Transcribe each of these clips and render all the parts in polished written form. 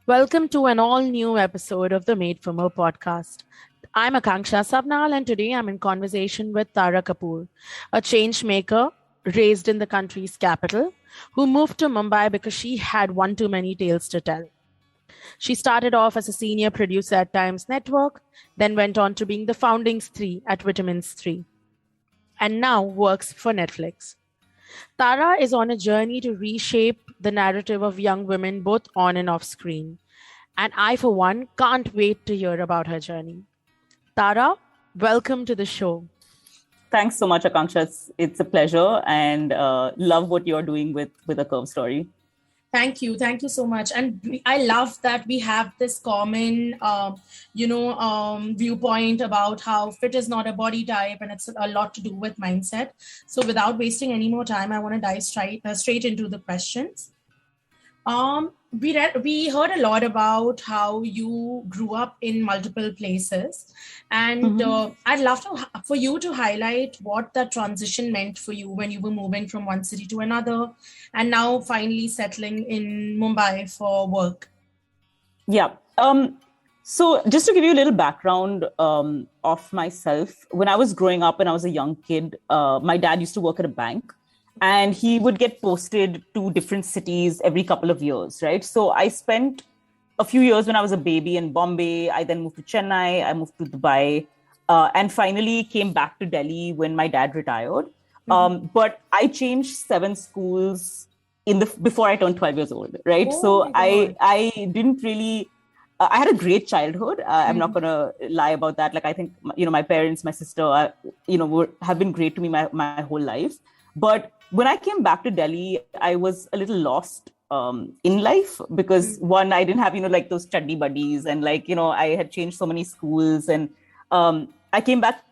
Welcome to an all new episode of the Made for More podcast. I'm Akanksha Savanal, and today I'm in conversation with Tara Kapur, a change maker raised in the country's capital who moved to Mumbai because she had one too many tales to tell. She started off as a senior producer at Times Network, then went on to being the founding three at Vitamin Stree, and now works for Netflix. Tara is on a journey to reshape the narrative of young women both on and off screen. And I, for one, can't wait to hear about her journey. Tara, welcome to the show. Thanks so much, Akanksha. It's a pleasure and love what you're doing with A Curve Story. Thank you. Thank you so much. And I love that we have this common, viewpoint about how fit is not a body type and it's a lot to do with mindset. So without wasting any more time, I want to dive straight into the questions. We heard a lot about how you grew up in multiple places, and I'd love for you to highlight what that transition meant for you when you were moving from one city to another, and now finally settling in Mumbai for work. Yeah. So just to give you a little background of myself, when I was growing up and I was a young kid, my dad used to work at a bank. And he would get posted to different cities every couple of years, right? So I spent a few years when I was a baby in Bombay. I then moved to Chennai. I moved to Dubai, and finally came back to Delhi when my dad retired. But I changed 7 schools before I turned 12 years old, right? Oh, so I didn't really. I had a great childhood. I'm not going to lie about that. Like I think my parents, my sister, have been great to me my whole life. But when I came back to Delhi, I was a little lost in life because one, I didn't have, like those study buddies and I had changed so many schools. And I came back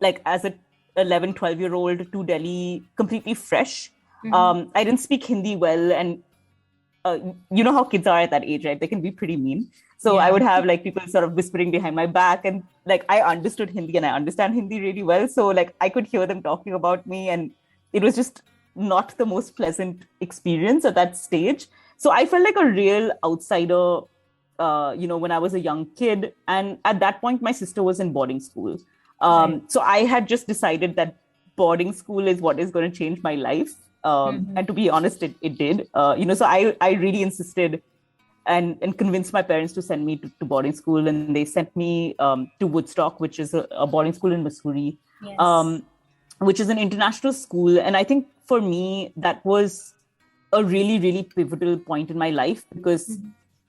like as a 11, 12-year-old to Delhi completely fresh. I didn't speak Hindi well. And you know how kids are at that age, right? They can be pretty mean. So I would have like people sort of whispering behind my back, and like I understood Hindi and I understand Hindi really well. So like I could hear them talking about me, and it was just not the most pleasant experience at that stage. So I felt like a real outsider, when I was a young kid. And at that point, my sister was in boarding school. So I had just decided that boarding school is what is going to change my life. And to be honest, it did. So I really insisted and convinced my parents to send me to boarding school. And they sent me to Woodstock, which is a boarding school in Missouri. Yes. Which is an international school. And I think for me, that was a really, really pivotal point in my life because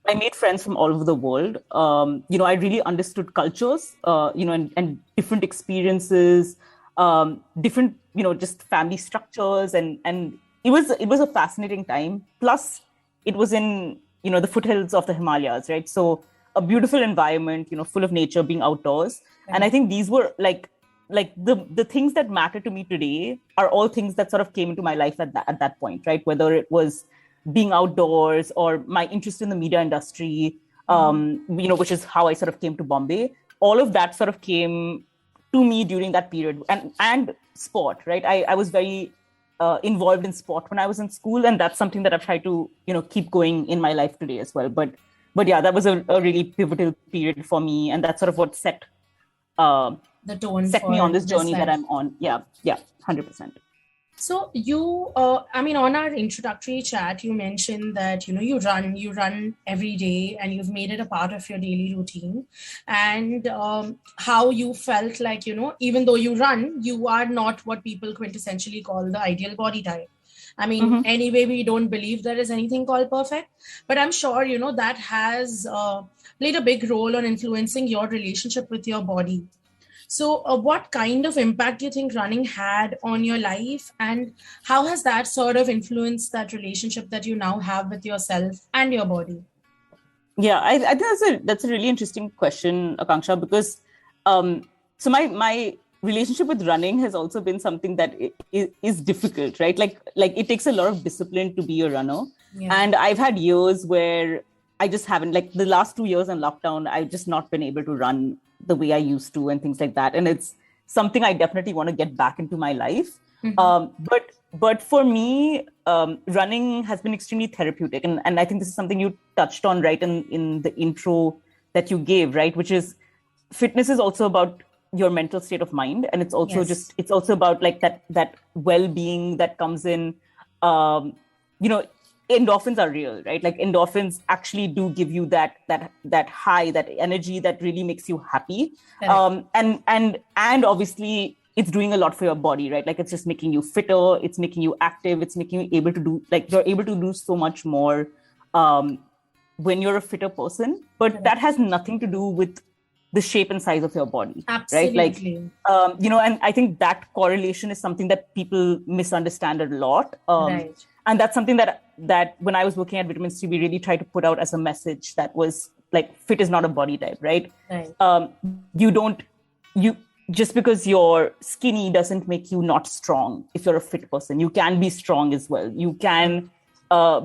I made friends from all over the world. I really understood cultures, and different experiences, different, just family structures. And it was a fascinating time. Plus, it was in, the foothills of the Himalayas, right? So a beautiful environment, full of nature, being outdoors. Right. And I think these were like the things that matter to me today are all things that sort of came into my life at that point, right? Whether it was being outdoors or my interest in the media industry, which is how I sort of came to Bombay. All of that sort of came to me during that period, and sport, right? I was very involved in sport when I was in school, and that's something that I've tried to, keep going in my life today as well. But yeah, that was a really pivotal period for me, and that's sort of what set the tone set me on this journey that I'm on. Yeah, 100%. So you, on our introductory chat, you mentioned that, you run every day and you've made it a part of your daily routine, and how you felt like, even though you run, you are not what people quintessentially call the ideal body type. I mean, anyway, we don't believe there is anything called perfect, but I'm sure, that has played a big role on influencing your relationship with your body. So what kind of impact do you think running had on your life, and how has that sort of influenced that relationship that you now have with yourself and your body? Yeah, I think that's a really interesting question, Akanksha, because so my relationship with running has also been something that is difficult, right? Like it takes a lot of discipline to be a runner. Yeah. And I've had years where I just haven't, like the last 2 years in lockdown, I've just not been able to run the way I used to and things like that. And it's something I definitely want to get back into my life. But But for me, running has been extremely therapeutic. And I think this is something you touched on right in the intro that you gave, right? Which is fitness is also about your mental state of mind. And it's also Yes. it's also about like that well-being that comes in, you know, endorphins are real, right? Like endorphins actually do give you that high, that energy that really makes you happy. Correct. And obviously it's doing a lot for your body, right? Like it's just making you fitter, it's making you active, it's making you able to do, like you're able to do so much more when you're a fitter person. But Correct. that has nothing to do with the shape and size of your body, right? Like Absolutely. you know, and I think that correlation is something that people misunderstand a lot. Right. And that's something that when I was working at Vitamin Stree, we really tried to put out as a message that was like, fit is not a body type, right? Right. You just because you're skinny doesn't make you not strong. If you're a fit person, you can be strong as well. You can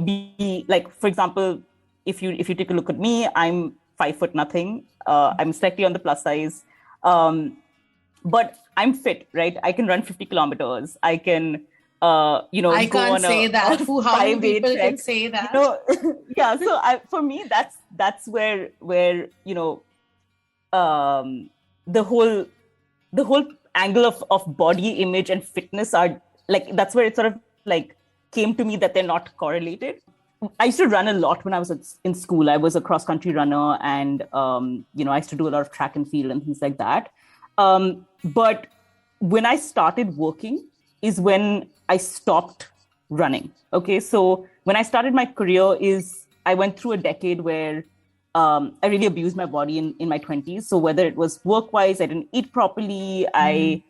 be like, for example, if you take a look at me, I'm 5 foot nothing. I'm slightly on the plus size, but I'm fit, right? I can run 50 kilometers. I can you know, I go can't on say that. a How many 5 day people can trek, say you that? know. Yeah, so for me that's where you know, the whole angle of body image and fitness are like, that's where it sort of like came to me that they're not correlated. I used to run a lot when I was in school. I was a cross country runner, and you know, I used to do a lot of track and field and things like that. But when I started working is when I stopped running. Okay, so when I started my career is I went through a decade where I really abused my body in my 20s. So whether it was work-wise, I didn't eat properly. You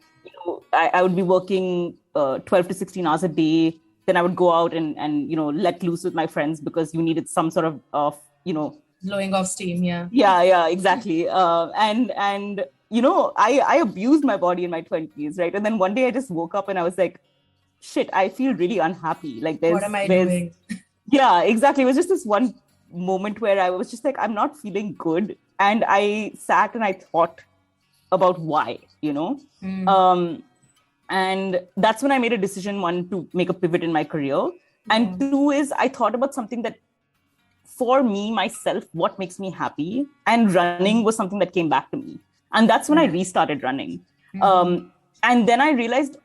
know, I would be working 12 to 16 hours a day. Then I would go out and you know, let loose with my friends because you needed some sort of you know, Blowing off steam, yeah. yeah, exactly. And you know, I abused my body in my 20s, right? And then one day I just woke up and I was like, shit, I feel really unhappy. Like What am I there's doing? yeah, exactly. It was just this one moment where I was just like, I'm not feeling good. And I sat and I thought about why, you know? And that's when I made a decision, one, to make a pivot in my career. And two is I thought about something that for me, myself, what makes me happy. And running was something that came back to me. And that's when I restarted running. And then I realized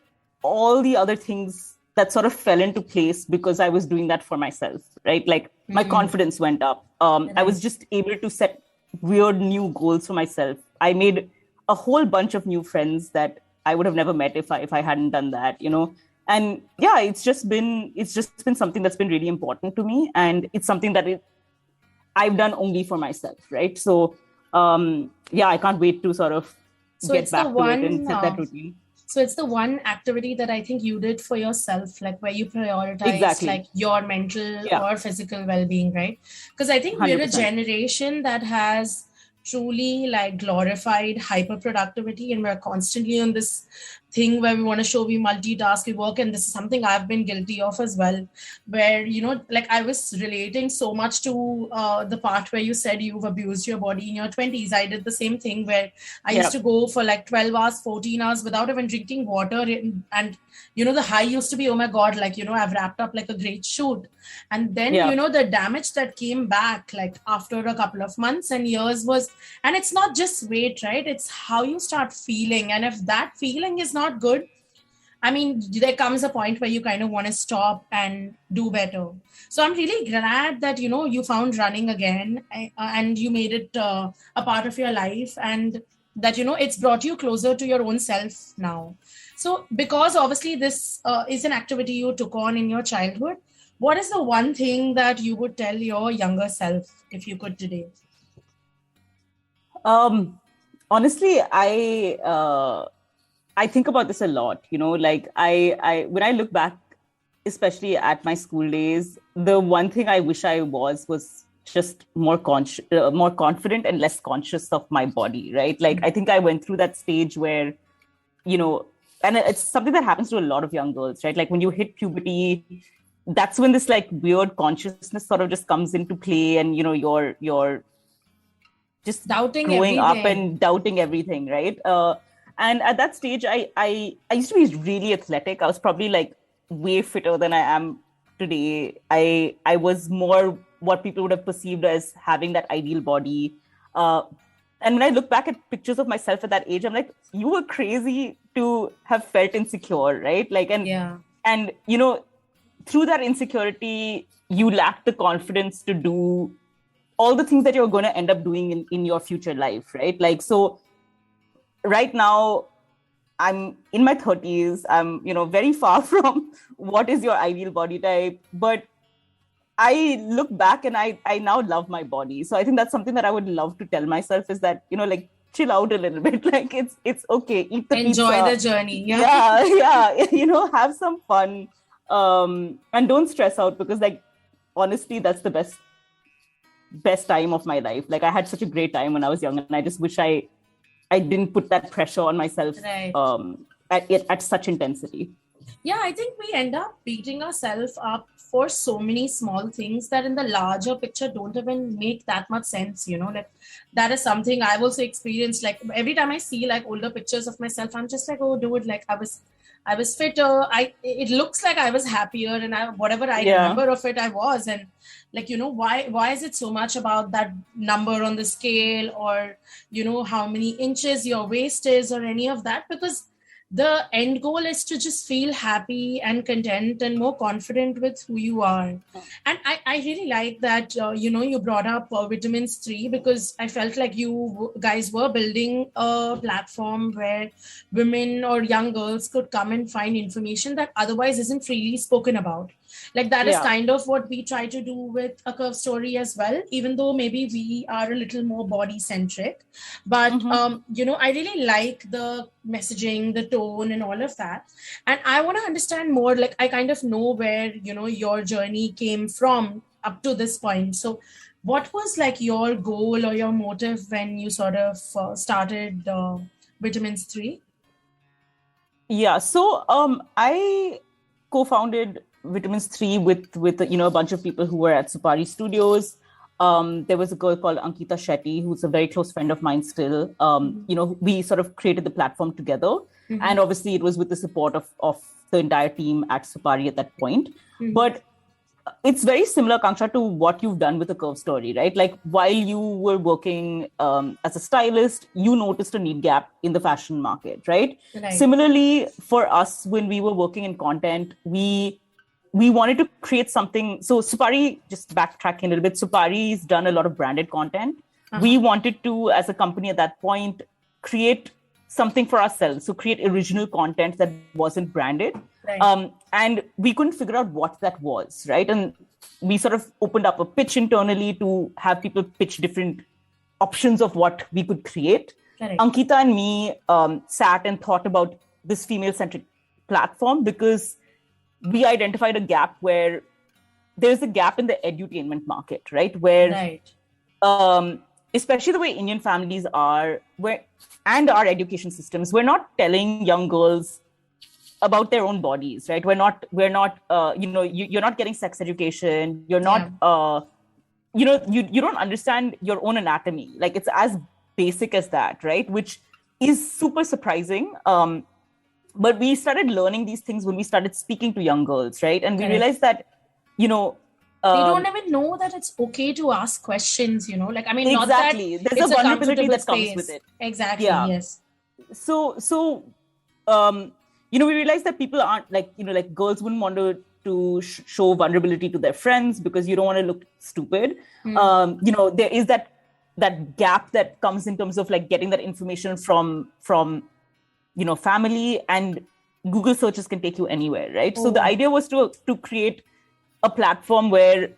all the other things that sort of fell into place because I was doing that for myself, right? Like my confidence went up. I was just able to set weird new goals for myself. I made a whole bunch of new friends that I would have never met if I hadn't done that, you know. And yeah, it's just been something that's been really important to me, and it's something that I've done only for myself, right? So yeah, I can't wait to sort of So get it's the back to it and one. set that routine. So it's the one activity that I think you did for yourself, like where you prioritized Exactly. like your mental Yeah. or physical well-being, right? Because I think we're a 100%. generation that has truly like glorified hyper productivity, and we're constantly on this thing where we want to show we multitask, we work, and this is something I've been guilty of as well, where, you know, like I was relating so much to the part where you said you've abused your body in your 20s. I did the same thing where I used to go for like 12 hours, 14 hours without even drinking water, and you know, the high used to be, oh my god, like, you know, I've wrapped up like a great shoot. And then you know, the damage that came back like after a couple of months and years was, and it's not just weight, right? It's how you start feeling. And if that feeling is not good, I mean, there comes a point where you kind of want to stop and do better. So I'm really glad that, you know, you found running again, and you made it a part of your life, and that, you know, it's brought you closer to your own self now. So because obviously this is an activity you took on in your childhood, what is the one thing that you would tell your younger self if you could today? Honestly, I think about this a lot, you know, like I when I look back, especially at my school days, the one thing I wish I was just more more confident and less conscious of my body, right? Like I think I went through that stage where, you know, and it's something that happens to a lot of young girls, right? Like when you hit puberty, that's when this like weird consciousness sort of just comes into play, and you know, you're just Doubting growing up everything. and doubting everything, right? And at that stage, I used to be really athletic. I was probably like way fitter than I am today. I was more what people would have perceived as having that ideal body. And when I look back at pictures of myself at that age, I'm like, you were crazy to have felt insecure, right? Like, and you know, through that insecurity, you lack the confidence to do all the things that you're going to end up doing in your future life, right? Like, so right now, I'm in my 30s. I'm, you know, very far from what is your ideal body type. But I look back and I now love my body. So I think that's something that I would love to tell myself is that, you know, like, chill out a little bit. Like, it's okay. Eat the Enjoy pizza. the journey. Yeah. You know, have some fun. And don't stress out, because, like, honestly, that's the best time of my life. Like, I had such a great time when I was young, and I just wish I didn't put that pressure on myself at such intensity. Yeah, I think we end up beating ourselves up for so many small things that in the larger picture don't even make that much sense, you know. Like, that is something I've also experienced. Like, every time I see like older pictures of myself, I'm just like, oh dude, like I was fitter. It looks like I was happier, and whatever I remember of it, I was. And like, you know, why is it so much about that number on the scale, or, you know, how many inches your waist is, or any of that? Because the end goal is to just feel happy and content and more confident with who you are. And I really like that, you know, you brought up Vitamin Stree, because I felt like you guys were building a platform where women or young girls could come and find information that otherwise isn't freely spoken about. Like, that is kind of what we try to do with A Curve Story as well, even though maybe we are a little more body centric. But, you know, I really like the messaging, the tone, and all of that. And I want to understand more, like, I kind of know where, you know, your journey came from up to this point. So what was like your goal or your motive when you sort of started Vitamin Stree? Yeah. So I co-founded Vitamin Stree with you know, a bunch of people who were at Supari Studios. There was a girl called Ankita Shetty, who's a very close friend of mine still. You know, we sort of created the platform together. And obviously it was with the support of the entire team at Supari at that point. But it's very similar, Akanksha, to what you've done with A Curve Story, right? Like, while you were working as a stylist, you noticed a need gap in the fashion market, right? Similarly, for us, when we were working in content, we wanted to create something. So Supari, just backtracking a little bit, Supari's done a lot of branded content. We wanted to, as a company at that point, create something for ourselves. So create original content that wasn't branded. And we couldn't figure out what that was, right? And we sort of opened up a pitch internally to have people pitch different options of what we could create. Ankita and me sat and thought about this female-centric platform, because we identified a gap where there's a gap in the edutainment market, right? Where, especially the way Indian families are, and our education systems, we're not telling young girls about their own bodies, right? We're not, you know, you're not getting sex education. You're not, you know, you don't understand your own anatomy. Like, it's as basic as that, right? Which is super surprising. But we started learning these things when we started speaking to young girls, right? And we realized that, you know, they don't even know that it's okay to ask questions, you know? Like, I mean, exactly. Not that there's it's a vulnerability that space. Comes with it. Exactly, yes. So, you know, we realized that people aren't, like, you know, like, girls wouldn't want to show vulnerability to their friends because you don't want to look stupid. You know, there is that gap that comes in terms of, like, getting that information from you know, family, and Google searches can take you anywhere, right? So the idea was to create a platform where,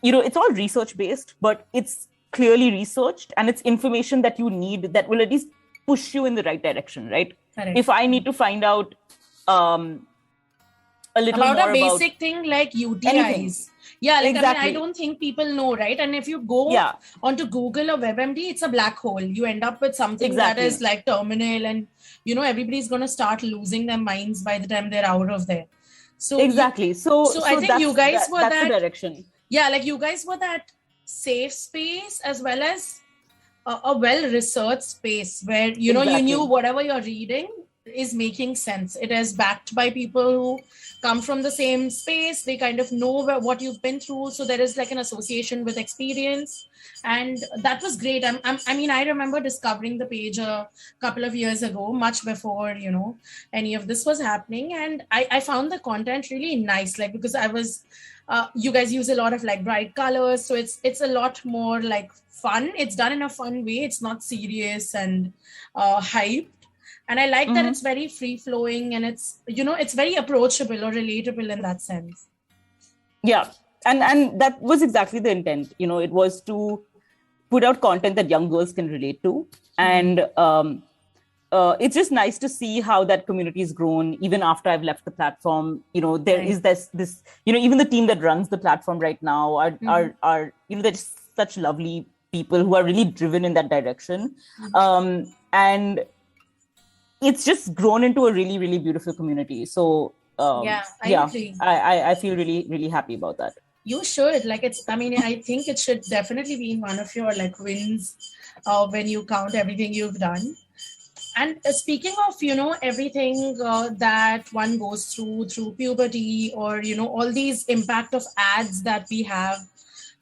you know, it's all research based, but it's clearly researched, and it's information that you need that will at least push you in the right direction, right? If I need to find out a little about more a basic thing like UTIs. Anything. Yeah, like, exactly. I mean, I don't think people know, right? And if you go onto Google or WebMD, it's a black hole. You end up with something that is like terminal, and, you know, everybody's going to start losing their minds by the time they're out of there. So So I think you guys were that's the direction. Yeah, like, you guys were that safe space as well as a well-researched space where, you know, you knew whatever you're reading, is making sense. It is backed by people who come from the same space. They kind of know what you've been through. So there is like an association with experience. And that was great. I mean, I remember discovering the page a couple of years ago, much before, any of this was happening. And I found the content really nice, like, because you guys use a lot of like bright colors. So it's a lot more like fun. It's done in a fun way. It's not serious and hype. And I like that it's very free flowing and it's very approachable or relatable in that sense. Yeah. And that was exactly the intent. It was to put out content that young girls can relate to. And it's just nice to see how that community has grown even after I've left the platform. There is this, even the team that runs the platform right now are they're just such lovely people who are really driven in that direction. And it's just grown into a really, really beautiful community. So I agree. I feel really, really happy about that. You should. I think it should definitely be one of your like wins when you count everything you've done. And speaking of, everything that one goes through puberty or, all these impact of ads that we have,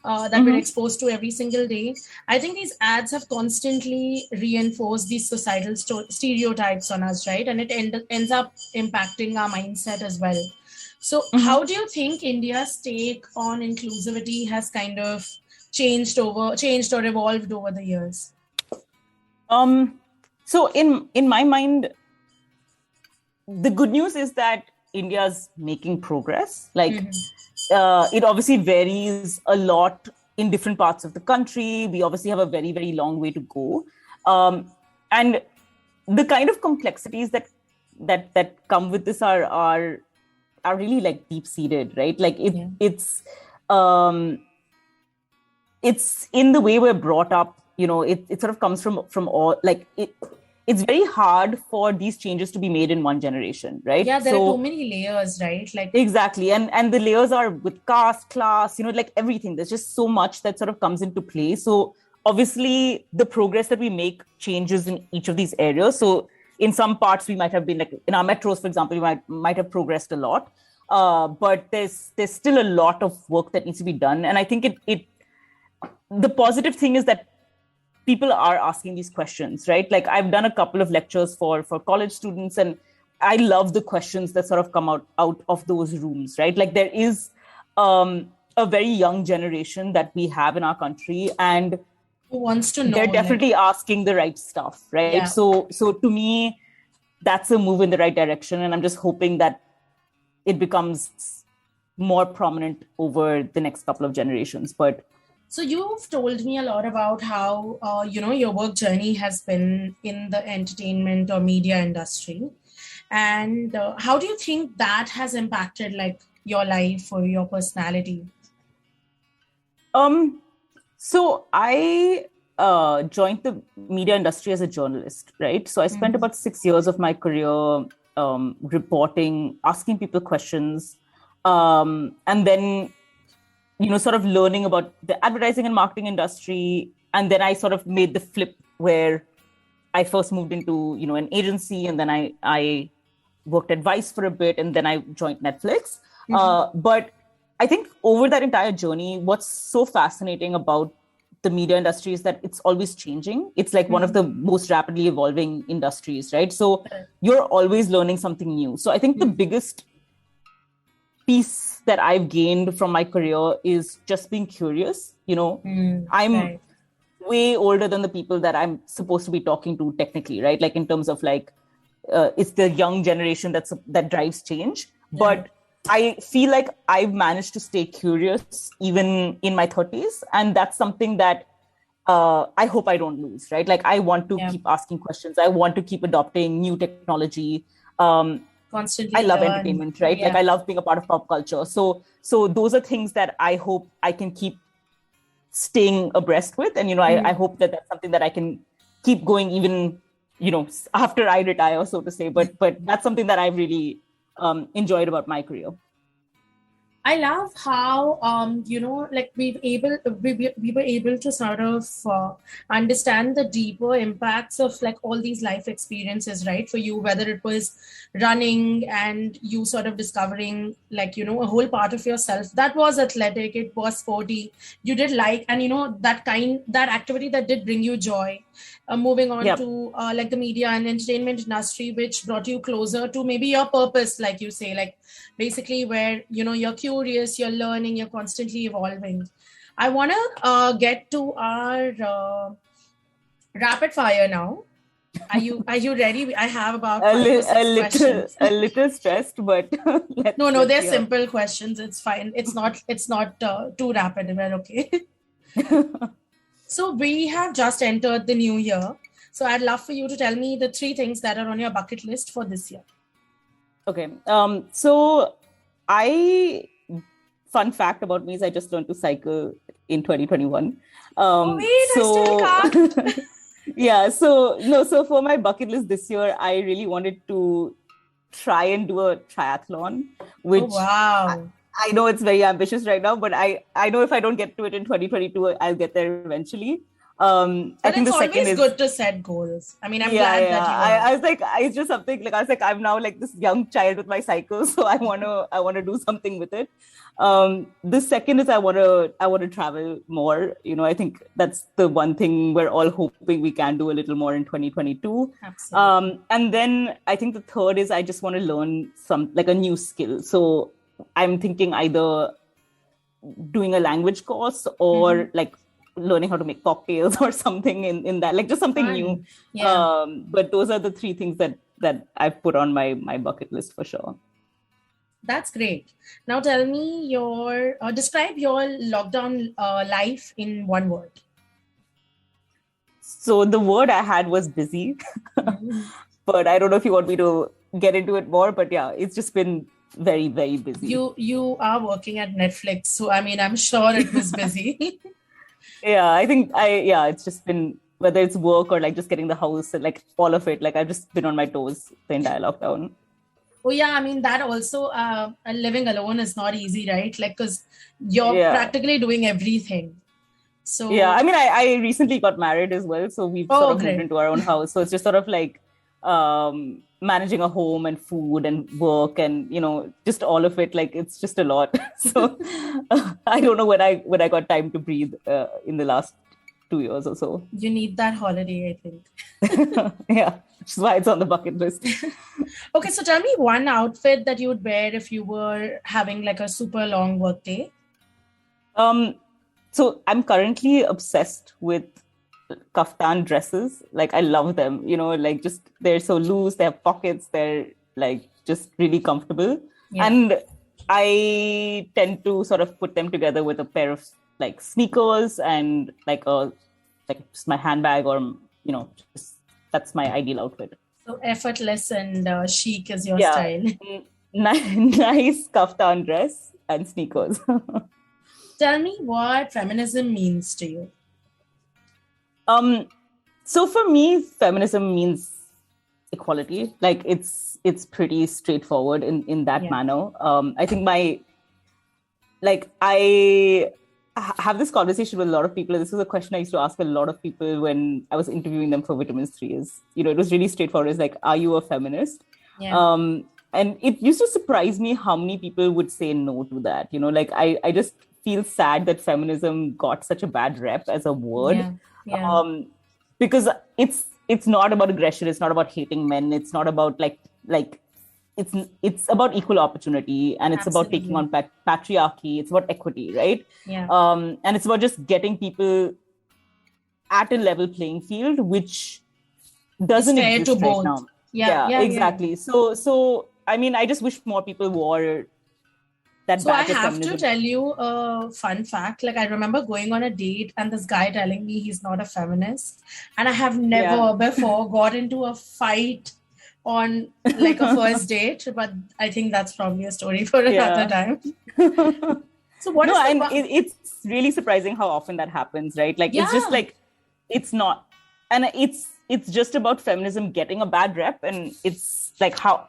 that we're exposed to every single day. I think these ads have constantly reinforced these societal stereotypes on us, right? And it ends up impacting our mindset as well. So how do you think India's take on inclusivity has kind of changed or evolved over the years? So in my mind, the good news is that India's making progress. It obviously varies a lot in different parts of the country. We obviously have a very, very long way to go. And the kind of complexities that come with this are really like deep-seated, right? It's in the way we're brought up. It sort of comes from all it's very hard for these changes to be made in one generation, right? Yeah, there are too many layers, right? Exactly. And the layers are with caste, class, everything. There's just so much that sort of comes into play. So obviously the progress that we make changes in each of these areas. So in some parts we might have been in our metros, for example, we might have progressed a lot. But there's still a lot of work that needs to be done. And I think the positive thing is that people are asking these questions, right? I've done a couple of lectures for college students, and I love the questions that sort of come out of those rooms, right? There is a very young generation that we have in our country, and who wants to know? They're definitely asking the right stuff, right? Yeah. So to me, that's a move in the right direction, and I'm just hoping that it becomes more prominent over the next couple of generations. So you've told me a lot about how, your work journey has been in the entertainment or media industry. And how do you think that has impacted your life or your personality? So I joined the media industry as a journalist, right? So I spent about 6 years of my career reporting, asking people questions, and then sort of learning about the advertising and marketing industry. And then I sort of made the flip where I first moved into, an agency, and then I worked at Vice for a bit, and then I joined Netflix. But I think over that entire journey, what's so fascinating about the media industry is that it's always changing. It's one of the most rapidly evolving industries, right? So you're always learning something new. So I think the biggest piece that I've gained from my career is just being curious. I'm way older than the people that I'm supposed to be talking to technically, right? In terms of it's the young generation that drives change. But I feel like I've managed to stay curious even in my 30s. And that's something that I hope I don't lose, right? I want to keep asking questions. I want to keep adopting new technology. Constantly I love learn. entertainment, right? Yeah. I love being a part of pop culture. So those are things that I hope I can keep staying abreast with. And, I hope that that's something that I can keep going even, after I retire, so to say. But that's something that I've really enjoyed about my career. I love how like we were able to sort of understand the deeper impacts of like all these life experiences, right? For you, whether it was running and you sort of discovering like a whole part of yourself that was athletic, it was sporty, you did like, and that activity that did bring you joy. Moving on Yep. to like the media and entertainment industry, which brought you closer to maybe your purpose, like you say, like basically where you're curious, you're learning, you're constantly evolving. I want to get to our rapid fire now. Are you ready? I have about five or six questions. A little stressed, but No, let's they're see how. simple questions. It's fine. It's not too rapid. We're okay. So we have just entered the new year. So I'd love for you to tell me the 3 things that are on your bucket list for this year. Okay. So I fun fact about me is I just learned to cycle in 2021. Oh wait, I still can't. Yeah, so for my bucket list this year, I really wanted to try and do a triathlon, which Oh wow. I know it's very ambitious right now, but I know if I don't get to it in 2022, I'll get there eventually. I But think it's the second always is good to set goals. I mean, I'm yeah, glad yeah. that you I are. was like, it's just something like I was like, I'm now like this young child with my cycle, so I wanna do something with it. The second is I wanna travel more. I think that's the one thing we're all hoping we can do a little more in 2022. Absolutely. And then I think the third is I just want to learn some like a new skill. So I'm thinking either doing a language course Mm-hmm. or like learning how to make cocktails or something in that, like just something new. Fun. Yeah. But those are the 3 things that I've put on my bucket list for sure. That's great. Now tell me describe your lockdown life in one word. So the word I had was busy, Mhm. but I don't know if you want me to get into it more. But yeah, it's just been very, very busy. You are working at Netflix, so I mean, I'm sure it was busy. Yeah, I think it's just been whether it's work or like just getting the house and like all of it. Like I've just been on my toes the entire lockdown. Oh yeah, I mean that also living alone is not easy, right? Like because you're Yeah. practically doing everything. Yeah, I So mean, I recently got married as well, so we've sort oh of moved great. into our own house. So it's just sort of like managing a home and food and work and just all of it. Like it's just a lot. So I don't know when I got time to breathe in the last 2 years or so. You need that holiday, I think. Yeah, which is why it's on the bucket list. Okay, so tell me one outfit that you would wear if you were having like a super long work day. Um, so I'm currently obsessed with kaftan dresses. Like I love them, like just they're so loose, they have pockets, they're like just really comfortable. Yeah. And I tend to sort of put them together with a pair of like sneakers and like just my handbag or just that's my ideal outfit. So effortless and chic is your Yeah. style. Nice kaftan dress and sneakers. Tell me what feminism means to you. So for me, feminism means equality. Like it's pretty straightforward in that Yeah. manner. I think I have this conversation with a lot of people. This was a question I used to ask a lot of people when I was interviewing them for Vitamin Stree. It was really straightforward. It's like, are you a feminist? Yeah. And it used to surprise me how many people would say no to that. Like I just feel sad that feminism got such a bad rep as a word. Yeah. Yeah. Because it's not about aggression, it's not about hating men, it's not about like it's about equal opportunity, and it's about taking on Absolutely. patriarchy, it's about equity, right? Yeah. And it's about just getting people at a level playing field, which It's doesn't fair to exist right both. now. Yeah. Yeah, Yeah. Yeah. exactly. So I mean, I just wish more people wore that So I badge of have to feminism. tell you a fun fact. Like I remember going on a date and this guy telling me he's not a feminist, and I have Yeah. never before got into a fight on like a first date. But I think that's probably a story for another Yeah. time. So what No, is the and it's really surprising how often that happens, right? Like it's just yeah. like it's not, and it's just about feminism getting a bad rep, and it's like how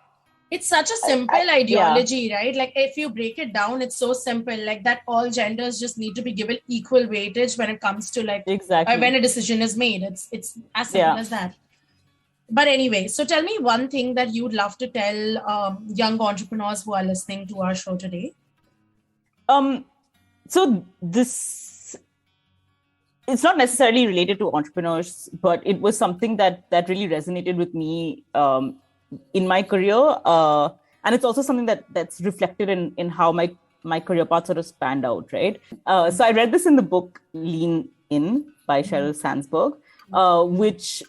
It's such a simple ideology, right? Like if you break it down, it's so simple. Like that all genders just need to be given equal weightage when it comes to like when a decision is made. It's as simple as that. But anyway, so tell me one thing that you'd love to tell young entrepreneurs who are listening to our show today. So this, it's not necessarily related to entrepreneurs, but it was something that really resonated with me in my career, and it's also something that's reflected in how my career path sort of spanned out, right? So I read this in the book Lean In by Sheryl Sandberg, which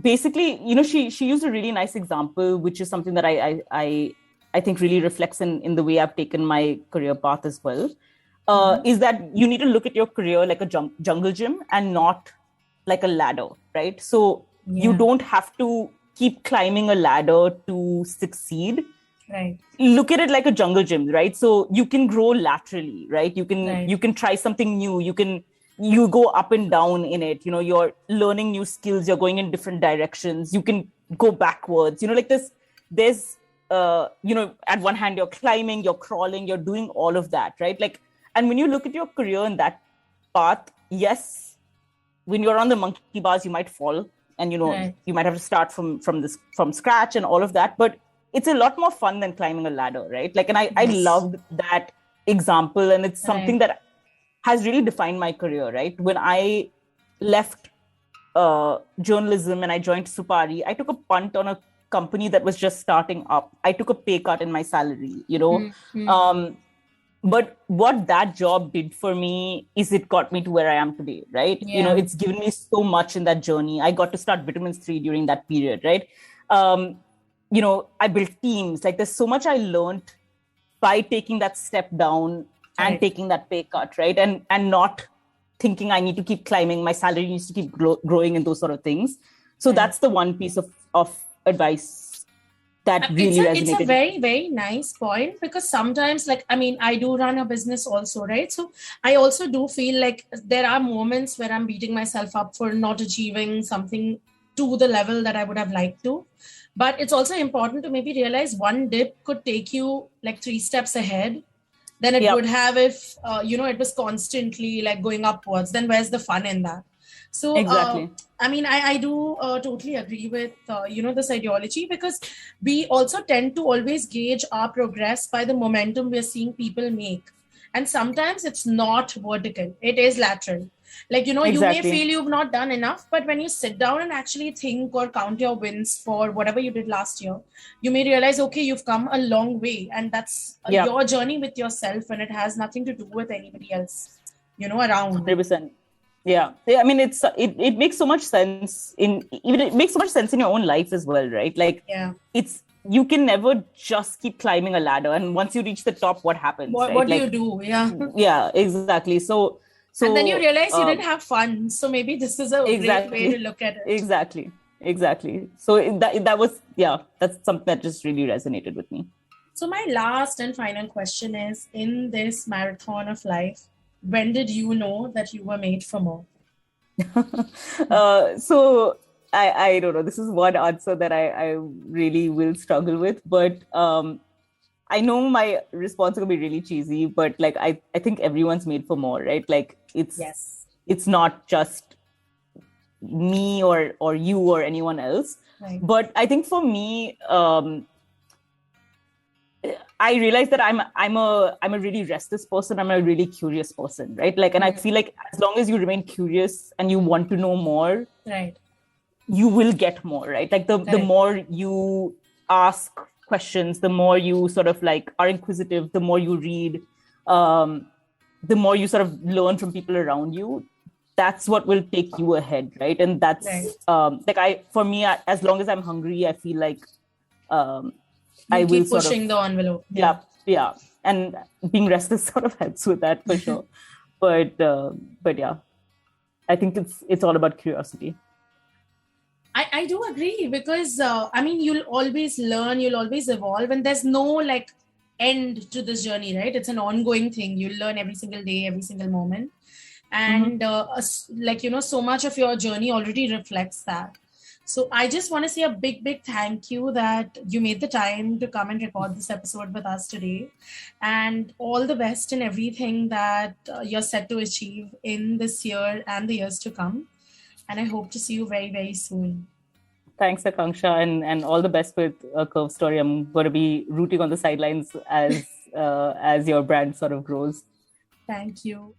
basically, she used a really nice example, which is something that I think really reflects in the way I've taken my career path as well. Is that you need to look at your career like a jungle gym and not like a ladder, right? So you don't have to keep climbing a ladder to succeed. Right. Look at it like a jungle gym, right? So you can grow laterally, right? You can try something new. You go up and down in it. You're learning new skills. You're going in different directions. You can go backwards. Like there's at one hand you're climbing, you're crawling, you're doing all of that, right? Like, and when you look at your career in that path, yes, when you're on the monkey bars, you might fall. And, you might have to start from scratch and all of that. But it's a lot more fun than climbing a ladder, right? Like, and I loved that example. And it's something that has really defined my career, right? When I left journalism and I joined Supari, I took a punt on a company that was just starting up. I took a pay cut in my salary, But what that job did for me is it got me to where I am today, right? Yeah. It's given me so much in that journey. I got to start Vitamin Stree during that period, right? I built teams. Like there's so much I learned by taking that step down and taking that pay cut, right? And not thinking I need to keep climbing, my salary needs to keep growing and those sort of things. So that's the one piece of advice that really resonated. It's a very, very nice point, because sometimes, I do run a business also, right? So I also do feel like there are moments where I'm beating myself up for not achieving something to the level that I would have liked to. But it's also important to maybe realize one dip could take you like 3 steps ahead than it would have if, it was constantly like going upwards. Then where's the fun in that? So, exactly. I do totally agree with, this ideology, because we also tend to always gauge our progress by the momentum we're seeing people make. And sometimes it's not vertical, it is lateral. Like, you may feel you've not done enough, but when you sit down and actually think or count your wins for whatever you did last year, you may realize, okay, you've come a long way. And that's your journey with yourself, and it has nothing to do with anybody else, around. 100%. Yeah. I mean, it makes so much sense it makes so much sense in your own life as well, right? Like, you can never just keep climbing a ladder, and once you reach the top, what happens? What do you do? Yeah. Yeah, exactly. So and then you realize you didn't have fun. So maybe this is a great way to look at it. Exactly. So that's something that just really resonated with me. So my last and final question is, in this marathon of life, when did you know that you were made for more? So I don't know. This is one answer that I really will struggle with, but I know my response is going to be really cheesy, but like I think everyone's made for more, right? Like it's not just me or you or anyone else. Right. But I think for me, I realized that I'm a really restless person. I'm a really curious person, right? Like, and I feel like as long as you remain curious and you want to know more, right, you will get more, right? Like the more you ask questions, the more you sort of like are inquisitive, the more you read, the more you sort of learn from people around you. That's what will take you ahead, right? And that's for me, as long as I'm hungry, I feel like I will keep pushing the envelope. Yeah, and being restless sort of helps with that for sure. But yeah, I think it's all about curiosity. I do agree, because you'll always learn, you'll always evolve, and there's no like end to this journey, right? It's an ongoing thing. You'll learn every single day, every single moment, and so much of your journey already reflects that. So I just want to say a big, big thank you that you made the time to come and record this episode with us today. And all the best in everything that you're set to achieve in this year and the years to come. And I hope to see you very, very soon. Thanks, Akanksha, and all the best with Curve Story. I'm going to be rooting on the sidelines as your brand sort of grows. Thank you.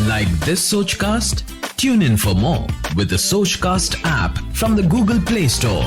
Like this Sochcast? Tune in for more with the Sochcast app from the Google Play Store.